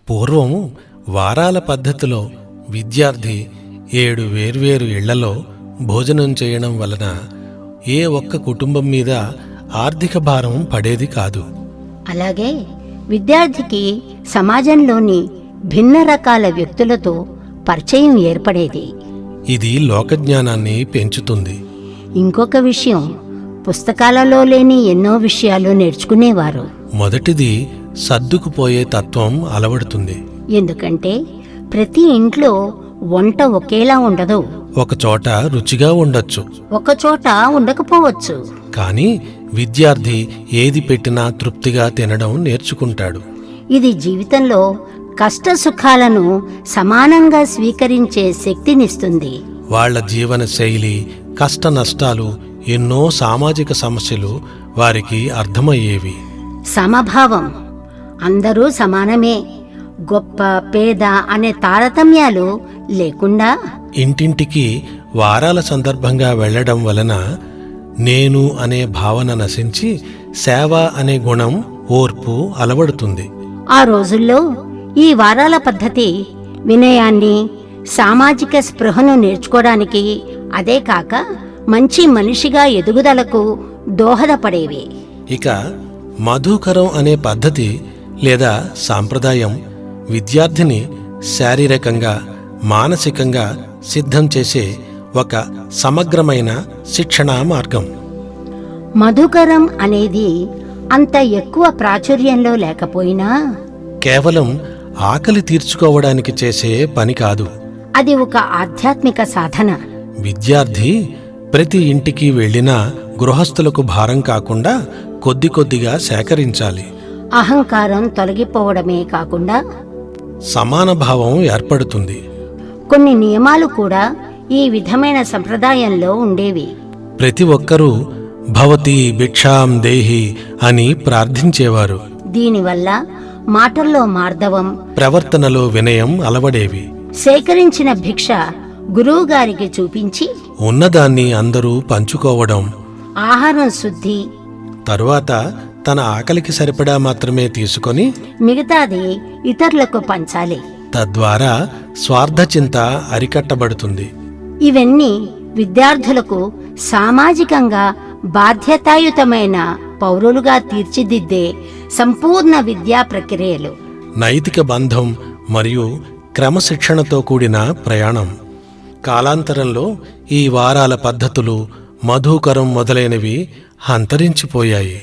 పూర్వం వారాల పద్ధతిలో విద్యార్థి 7 వేర్వేరు ఇళ్లలో భోజనం చేయడం వలన ఏ ఒక్క కుటుంబం మీద ఆర్థిక భారం పడేది కాదు. అలాగే విద్యార్థికి సమాజంలోని భిన్న రకాల వ్యక్తులతో పరిచయం ఏర్పడేది. ఇది లోకజ్ఞానాన్ని పెంచుతుంది. ఇంకొక విషయం, పుస్తకాలలో లేని ఎన్నో విషయాలు నేర్చుకునేవారు. మొదటిది సర్దుకుపోయే తత్వం అలవడుతుంది. ఎందుకంటే ప్రతి ఇంట్లో వంట ఒకేలా ఉండదు. ఒకచోట రుచిగా ఉండొచ్చు, ఒకచోట ఉండకపోవచ్చు. కానీ విద్యార్థి ఏది పెట్టినా తృప్తిగా తినడం నేర్చుకుంటాడు. ఇది జీవితంలో కష్ట సుఖాలను సమానంగా స్వీకరించే శక్తినిస్తుంది. వాళ్ల జీవన శైలి, కష్ట నష్టాలు, ఎన్నో సామాజిక సమస్యలు వారికి అర్థమయ్యేవి. సమభావం, అందరూ సమానమే, గొప్ప పేద అనే తారతమ్యాలు లేకుండా ఇంటింటికి వారాల సందర్భంగా వెళ్లడం వలన నేను అనే భావన నశించి సేవ అనే గుణం, ఓర్పు అలవడుతుంది. ఆ రోజుల్లో ఈ వారాల పద్ధతి వినయాన్ని, సామాజిక స్పృహను నేర్చుకోవడానికి, అదే కాక మంచి మనిషిగా ఎదుగుదలకు దోహదపడేవి. ఇక మధుకరం అనే పద్ధతి లేదా సాంప్రదాయం విద్యార్థిని శారీరకంగా, మానసికంగా సిద్ధం చేసే ఒక సమగ్రమైన శిక్షణా మార్గం. మధుకరం అనేది అంత ఎక్కువ ప్రాచుర్యంలో లేకపోయినా కేవలం ఆకలి తీర్చుకోవడానికి చేసే పని కాదు. అది ఒక ఆధ్యాత్మిక సాధన. విద్యార్థి ప్రతి ఇంటికి వెళ్ళినా గృహస్థులకు భారం కాకుండా కొద్ది కొద్దిగా సేకరించాలి. అహంకారం తొలగిపోవడమే కాకుండా సమాన భావం ఏర్పడుతుంది. కొన్ని నియమాలు కూడా ఈ విధమైన సంప్రదాయంలో ఉండేవి. ప్రతి ఒక్కరూ భవతి భిక్షాం దేహి అని ప్రార్థించేవారు. దీనివల్ల మాటల్లో మార్దవం, ప్రవర్తనలో వినయం అలవడేవి. సేకరించిన భిక్ష గురువుగారికి చూపించి ఉన్నదాన్ని అందరూ పంచుకోవడం, ఆహారం శుద్ధి, తరువాత తన ఆకలికి సరిపడా మాత్రమే తీసుకొని మిగతాది ఇతరులకు పంచాలి. తద్వారా స్వార్థచింత అరికట్టబడుతుంది. ఇవన్నీ విద్యార్థులకు సామాజికంగా బాధ్యతాయుతమైన పౌరులుగా తీర్చిదిద్దే సంపూర్ణ విద్యా ప్రక్రియలు. నైతిక బంధం మరియు క్రమశిక్షణతో కూడిన ప్రయాణం. కాలాంతరంలో ఈ వారాల పద్ధతులు, మధుకరం మొదలైనవి అంతరించిపోయాయి.